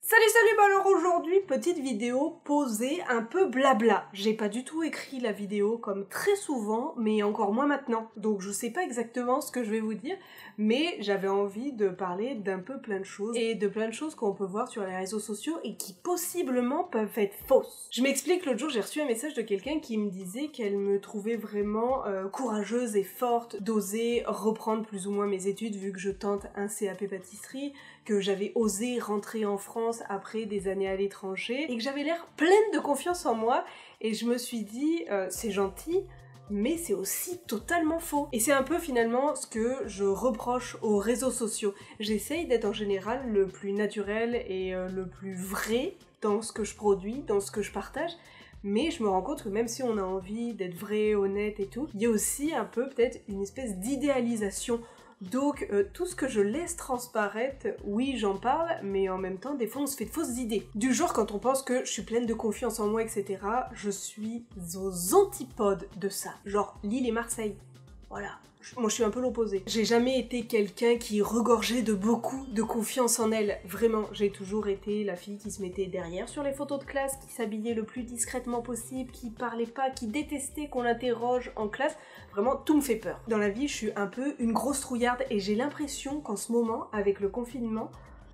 Salut, bah alors aujourd'hui, petite vidéo posée, un peu blabla. J'ai pas du tout écrit la vidéo comme très souvent, mais encore moins maintenant. Donc je sais pas exactement ce que je vais vous dire, mais j'avais envie de parler d'un peu plein de choses, et de plein de choses qu'on peut voir sur les réseaux sociaux et qui possiblement peuvent être fausses. Je m'explique, l'autre jour j'ai reçu un message de quelqu'un qui me disait qu'elle me trouvait vraiment courageuse et forte d'oser reprendre plus ou moins mes études vu que je tente un CAP pâtisserie, que j'avais osé rentrer en France après des années à l'étranger et que j'avais l'air pleine de confiance en moi, et je me suis dit c'est gentil, mais c'est aussi totalement faux. Et c'est un peu finalement ce que je reproche aux réseaux sociaux. J'essaye d'être en général le plus naturel et le plus vrai dans ce que je produis, dans ce que je partage, mais je me rends compte que même si on a envie d'être vrai, honnête et tout, il y a aussi un peu peut-être une espèce d'idéalisation. Donc tout ce que je laisse transparaître, oui j'en parle, mais en même temps des fois on se fait de fausses idées. Du genre quand on pense que je suis pleine de confiance en moi, etc., je suis aux antipodes de ça. Genre Lille et Marseille. Voilà. Moi je suis un peu l'opposé. J'ai jamais été quelqu'un qui regorgeait de beaucoup de confiance en elle. Vraiment, j'ai toujours été la fille qui se mettait derrière sur les photos de classe, qui s'habillait le plus discrètement possible, qui parlait pas, qui détestait qu'on l'interroge en classe. Vraiment, tout me fait peur. Dans la vie, je suis un peu une grosse trouillarde et j'ai l'impression qu'en ce moment, avec le confinement,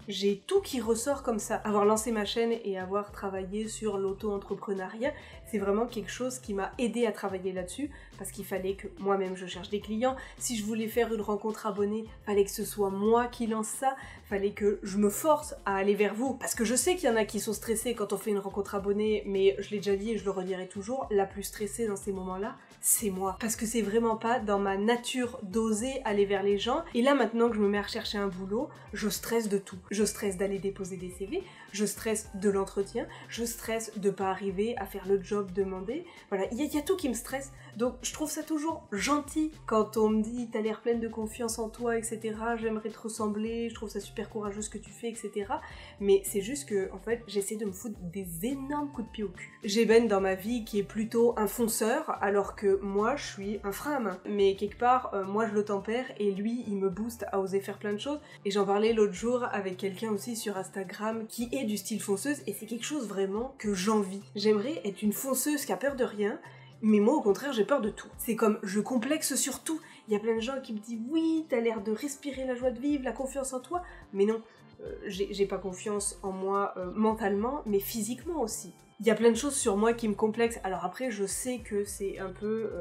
j'ai tout qui ressort comme ça. Avoir lancé ma chaîne et avoir travaillé sur l'auto-entrepreneuriat, c'est vraiment quelque chose qui m'a aidé à travailler là-dessus, parce qu'il fallait que moi-même je cherche des clients. Si je voulais faire une rencontre abonnée, fallait que ce soit moi qui lance ça, fallait que je me force à aller vers vous. Parce que je sais qu'il y en a qui sont stressés quand on fait une rencontre abonnée, mais je l'ai déjà dit et je le redirai toujours, la plus stressée dans ces moments-là, c'est moi. Parce que c'est vraiment pas dans ma nature d'oser aller vers les gens. Et là, maintenant que je me mets à rechercher un boulot, je stresse de tout. Je stresse d'aller déposer des CV, je stresse de l'entretien, je stresse de pas arriver à faire le job demandé. Voilà, il y a tout qui me stresse. Donc je trouve ça toujours gentil quand on me dit t'as l'air pleine de confiance en toi, etc. J'aimerais te ressembler, je trouve ça super courageux ce que tu fais, etc. Mais c'est juste que, en fait, j'essaie de me foutre des énormes coups de pied au cul. J'ai Ben dans ma vie qui est plutôt un fonceur, alors que moi je suis un frein à main. Mais quelque part, moi je le tempère et lui il me booste à oser faire plein de choses. Et j'en parlais l'autre jour avec quelqu'un aussi sur Instagram qui est du style fonceuse, et c'est quelque chose vraiment que j'envie. J'aimerais être une fonceuse qui a peur de rien, mais moi au contraire j'ai peur de tout. C'est comme je complexe sur tout. Il y a plein de gens qui me disent oui t'as l'air de respirer la joie de vivre, la confiance en toi, mais non, j'ai pas confiance en moi mentalement, mais physiquement aussi. Il y a plein de choses sur moi qui me complexent. Alors après je sais que c'est un peu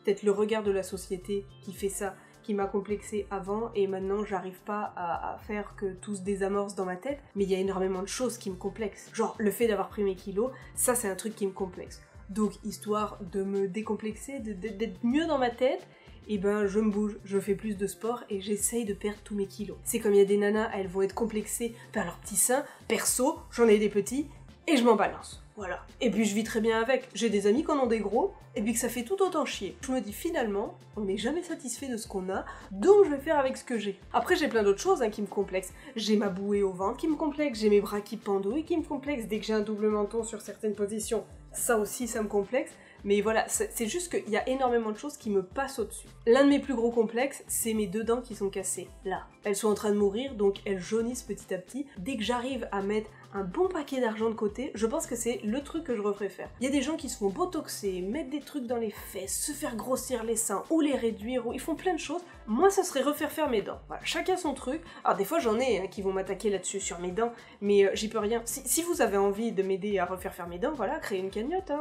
peut-être le regard de la société qui fait ça, qui m'a complexée avant, et maintenant j'arrive pas à faire que tout se désamorce dans ma tête, mais il y a énormément de choses qui me complexent. Genre le fait d'avoir pris mes kilos, ça c'est un truc qui me complexe. Donc histoire de me décomplexer, d'être mieux dans ma tête, et ben je me bouge, je fais plus de sport et j'essaye de perdre tous mes kilos. C'est comme il y a des nanas, elles vont être complexées par leurs petits seins, perso, j'en ai des petits, et je m'en balance. Voilà. Et puis je vis très bien avec. J'ai des amis qui en ont des gros, et puis que ça fait tout autant chier. Je me dis finalement, on n'est jamais satisfait de ce qu'on a, donc je vais faire avec ce que j'ai. Après j'ai plein d'autres choses qui me complexent. J'ai ma bouée au ventre qui me complexe, j'ai mes bras qui pendouillent qui me complexent, dès que j'ai un double menton sur certaines positions, ça aussi ça me complexe. Mais voilà, c'est juste qu'il y a énormément de choses qui me passent au-dessus. L'un de mes plus gros complexes, c'est mes 2 dents qui sont cassées, là. Elles sont en train de mourir, donc elles jaunissent petit à petit. Dès que j'arrive à mettre un bon paquet d'argent de côté, je pense que c'est le truc que je referais faire. Il y a des gens qui se font botoxer, mettre des trucs dans les fesses, se faire grossir les seins, ou les réduire, ou ils font plein de choses. Moi, ça serait refaire faire mes dents. Voilà, chacun son truc. Alors des fois, j'en ai qui vont m'attaquer là-dessus sur mes dents, mais j'y peux rien. Si vous avez envie de m'aider à refaire faire mes dents, voilà, créez une cagnotte,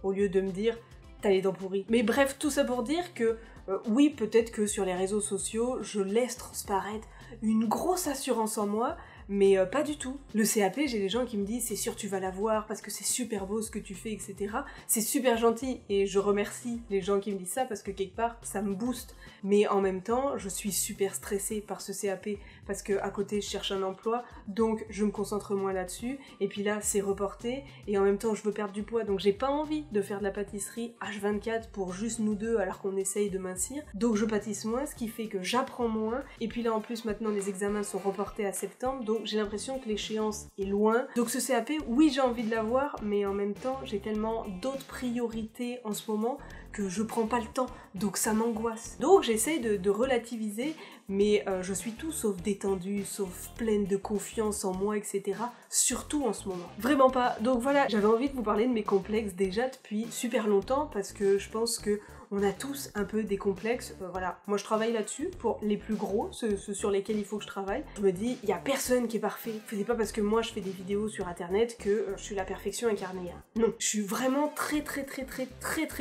au lieu de me dire t'as les dents pourries. Mais bref, tout ça pour dire que oui, peut-être que sur les réseaux sociaux, je laisse transparaître une grosse assurance en moi, mais pas du tout. Le CAP, j'ai des gens qui me disent c'est sûr tu vas l'avoir parce que c'est super beau ce que tu fais, etc. C'est super gentil et je remercie les gens qui me disent ça parce que quelque part ça me booste. Mais en même temps, je suis super stressée par ce CAP parce que à côté je cherche un emploi, donc je me concentre moins là-dessus, et puis là c'est reporté, et en même temps je veux perdre du poids, donc j'ai pas envie de faire de la pâtisserie H24 pour juste nous deux alors qu'on essaye de mincir, donc je pâtisse moins, ce qui fait que j'apprends moins, et puis là en plus maintenant les examens sont reportés à septembre, donc j'ai l'impression que l'échéance est loin. Donc ce CAP, oui j'ai envie de l'avoir, mais en même temps j'ai tellement d'autres priorités en ce moment que je prends pas le temps, donc ça m'angoisse. Donc j'essaye de relativiser, mais je suis tout sauf détendue, sauf pleine de confiance en moi, etc. Surtout en ce moment. Vraiment pas. Donc voilà, j'avais envie de vous parler de mes complexes déjà depuis super longtemps, parce que je pense que on a tous un peu des complexes, voilà. Moi je travaille là-dessus, pour les plus gros, ceux sur lesquels il faut que je travaille. Je me dis, il y a personne qui est parfait. C'est pas parce que moi je fais des vidéos sur internet que je suis la perfection incarnée. Hein. Non, je suis vraiment très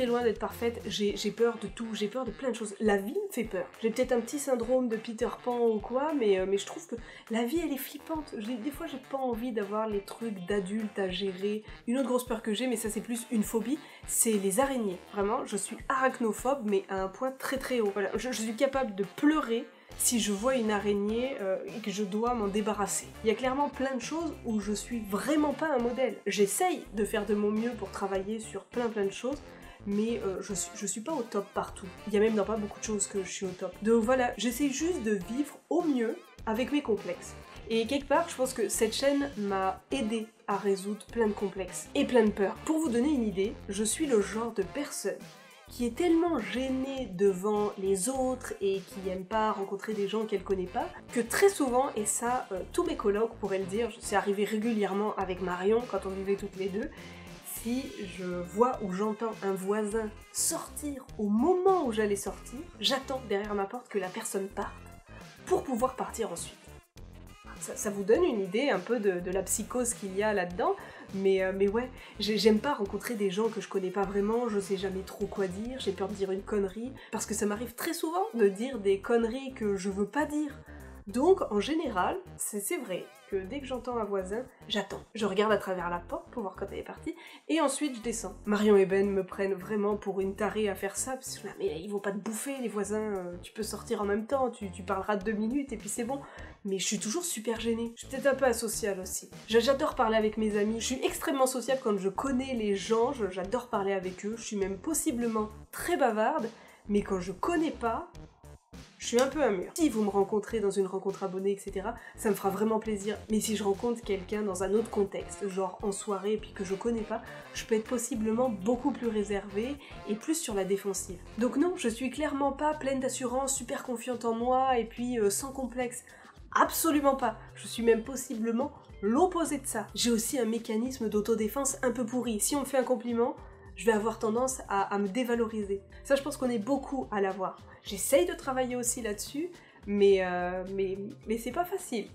loin d'être parfaite. J'ai peur de tout, j'ai peur de plein de choses. La vie me fait peur. J'ai peut-être un petit syndrome de Peter Pan ou quoi, mais je trouve que la vie elle est flippante. Des fois j'ai pas envie d'avoir les trucs d'adultes à gérer. Une autre grosse peur que j'ai, mais ça c'est plus une phobie, c'est les araignées. Vraiment, je suis arachnophobe, mais à un point très haut. Voilà, je suis capable de pleurer si je vois une araignée et que je dois m'en débarrasser. Il y a clairement plein de choses où je suis vraiment pas un modèle. J'essaye de faire de mon mieux pour travailler sur plein de choses, mais je suis pas au top partout. Il y a même dans pas beaucoup de choses que je suis au top. Donc voilà, j'essaie juste de vivre au mieux avec mes complexes. Et quelque part, je pense que cette chaîne m'a aidé à résoudre plein de complexes et plein de peurs. Pour vous donner une idée, je suis le genre de personne qui est tellement gênée devant les autres et qui aime pas rencontrer des gens qu'elle connaît pas, que très souvent, et ça tous mes colocs pourraient le dire, c'est arrivé régulièrement avec Marion quand on vivait toutes les deux, si je vois ou j'entends un voisin sortir au moment où j'allais sortir, j'attends derrière ma porte que la personne parte pour pouvoir partir ensuite. Ça vous donne une idée un peu de la psychose qu'il y a là-dedans, mais ouais, j'aime pas rencontrer des gens que je connais pas vraiment, je sais jamais trop quoi dire, j'ai peur de dire une connerie, parce que ça m'arrive très souvent de dire des conneries que je veux pas dire. Donc, en général, c'est vrai que dès que j'entends un voisin, j'attends. Je regarde à travers la porte pour voir quand elle est partie, et ensuite je descends. Marion et Ben me prennent vraiment pour une tarée à faire ça, parce que mais ils vont pas te bouffer les voisins, tu peux sortir en même temps, tu parleras 2 minutes et puis c'est bon. Mais je suis toujours super gênée. Je suis peut-être un peu asociale aussi. J'adore parler avec mes amis, je suis extrêmement sociable quand je connais les gens, j'adore parler avec eux, je suis même possiblement très bavarde, mais quand je connais pas, je suis un peu un mur. Si vous me rencontrez dans une rencontre abonnée, etc., ça me fera vraiment plaisir. Mais si je rencontre quelqu'un dans un autre contexte, genre en soirée et puis que je connais pas, je peux être possiblement beaucoup plus réservée et plus sur la défensive. Donc non, je suis clairement pas pleine d'assurance, super confiante en moi et puis sans complexe. Absolument pas. Je suis même possiblement l'opposé de ça. J'ai aussi un mécanisme d'autodéfense un peu pourri. Si on me fait un compliment, je vais avoir tendance à me dévaloriser. Ça, je pense qu'on est beaucoup à l'avoir. J'essaye de travailler aussi là-dessus, mais c'est pas facile.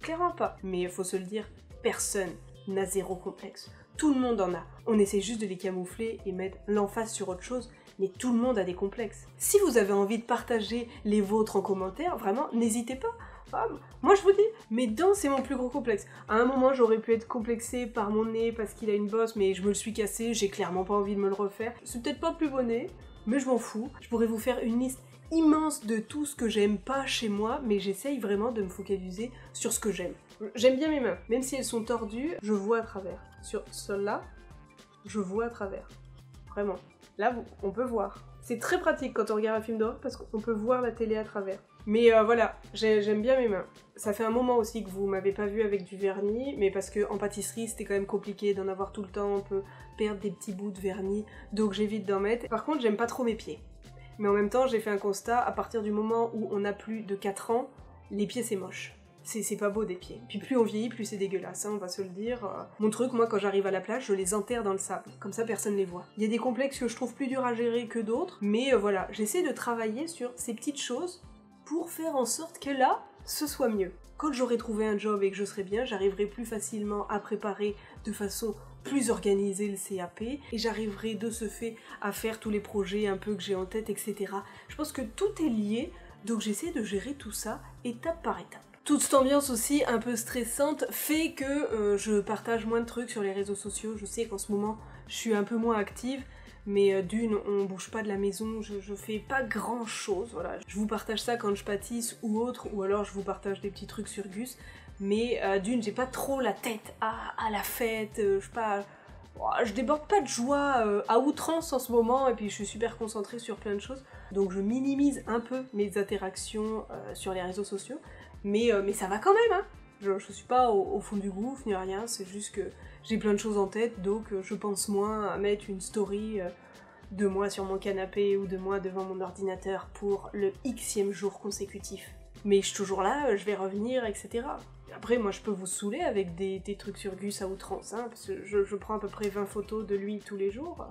Clairement pas. Mais il faut se le dire, personne n'a zéro complexe. Tout le monde en a. On essaie juste de les camoufler et mettre l'emphase sur autre chose, mais tout le monde a des complexes. Si vous avez envie de partager les vôtres en commentaire, vraiment, n'hésitez pas. Moi je vous dis, mes dents c'est mon plus gros complexe. À un moment j'aurais pu être complexée par mon nez parce qu'il a une bosse, mais je me le suis cassé, j'ai clairement pas envie de me le refaire. C'est peut-être pas le plus beau nez, mais je m'en fous. Je pourrais vous faire une liste immense de tout ce que j'aime pas chez moi, mais j'essaye vraiment de me focaliser sur ce que j'aime. J'aime bien mes mains, même si elles sont tordues, je vois à travers. Sur celle-là, je vois à travers. Vraiment. Là, on peut voir. C'est très pratique quand on regarde un film d'horreur parce qu'on peut voir la télé à travers. Mais voilà, j'aime bien mes mains. Ça fait un moment aussi que vous m'avez pas vu avec du vernis, mais parce que en pâtisserie c'était quand même compliqué d'en avoir tout le temps, on peut perdre des petits bouts de vernis, donc j'évite d'en mettre. Par contre, j'aime pas trop mes pieds. Mais en même temps, j'ai fait un constat, à partir du moment où on a plus de 4 ans, les pieds c'est moche. C'est pas beau des pieds. Puis plus on vieillit, plus c'est dégueulasse, hein, on va se le dire. Mon truc, moi, quand j'arrive à la plage, je les enterre dans le sable. Comme ça, personne les voit. Il y a des complexes que je trouve plus durs à gérer que d'autres, mais voilà, j'essaie de travailler sur ces petites choses pour faire en sorte que là, ce soit mieux. Quand j'aurai trouvé un job et que je serai bien, j'arriverai plus facilement à préparer de façon plus organisée le CAP, et j'arriverai de ce fait à faire tous les projets un peu que j'ai en tête, etc. Je pense que tout est lié, donc j'essaie de gérer tout ça étape par étape. Toute cette ambiance aussi un peu stressante fait que je partage moins de trucs sur les réseaux sociaux. Je sais qu'en ce moment, je suis un peu moins active, mais d'une, on bouge pas de la maison, je fais pas grand chose, voilà. Je vous partage ça quand je pâtisse ou autre, ou alors je vous partage des petits trucs sur Gus, mais d'une, j'ai pas trop la tête à la fête, je déborde pas de joie à outrance en ce moment, et puis je suis super concentrée sur plein de choses, donc je minimise un peu mes interactions sur les réseaux sociaux, mais ça va quand même, hein. Je suis pas au fond du gouffre ni rien, c'est juste que j'ai plein de choses en tête, donc je pense moins à mettre une story 2 mois sur mon canapé ou 2 mois devant mon ordinateur pour le xème jour consécutif. Mais je suis toujours là, je vais revenir, etc. Après, moi, je peux vous saouler avec des trucs sur Gus à outrance, hein, parce que je prends à peu près 20 photos de lui tous les jours.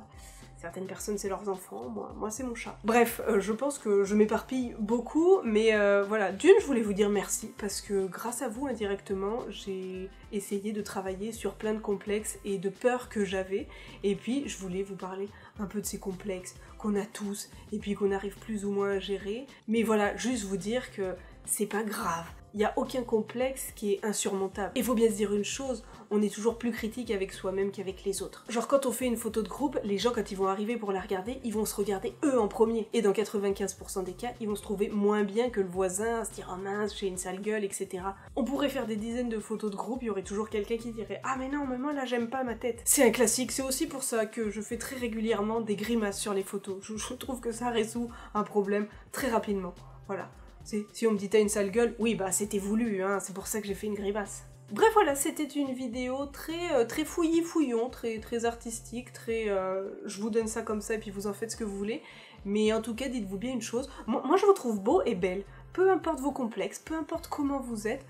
Certaines personnes, c'est leurs enfants, moi c'est mon chat. Bref, je pense que je m'éparpille beaucoup, mais voilà. D'une, je voulais vous dire merci, parce que grâce à vous, indirectement, j'ai essayé de travailler sur plein de complexes et de peurs que j'avais, et puis je voulais vous parler un peu de ces complexes qu'on a tous, et puis qu'on arrive plus ou moins à gérer. Mais voilà, juste vous dire que c'est pas grave. Il n'y a aucun complexe qui est insurmontable. Il faut bien se dire une chose, on est toujours plus critique avec soi-même qu'avec les autres. Genre quand on fait une photo de groupe, les gens quand ils vont arriver pour la regarder, ils vont se regarder eux en premier. Et dans 95% des cas, ils vont se trouver moins bien que le voisin, à se dire « oh mince, j'ai une sale gueule », etc. On pourrait faire des dizaines de photos de groupe, il y aurait toujours quelqu'un qui dirait « ah mais non, mais moi là j'aime pas ma tête ». C'est un classique, c'est aussi pour ça que je fais très régulièrement des grimaces sur les photos. Je trouve que ça résout un problème très rapidement. Voilà. Si on me dit t'as une sale gueule, oui bah c'était voulu, hein, c'est pour ça que j'ai fait une grimace. Bref voilà, c'était une vidéo très fouillis-fouillon, très artistique, je vous donne ça comme ça et puis vous en faites ce que vous voulez. Mais en tout cas, dites-vous bien une chose, moi je vous trouve beau et belle. Peu importe vos complexes, peu importe comment vous êtes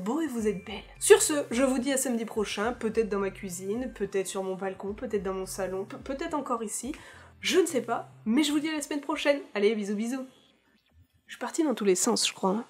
beau et vous êtes belle. Sur ce, je vous dis à samedi prochain, peut-être dans ma cuisine, peut-être sur mon balcon, peut-être dans mon salon, peut-être encore ici. Je ne sais pas, mais je vous dis à la semaine prochaine. Allez, bisous bisous. Je suis partie dans tous les sens, je crois.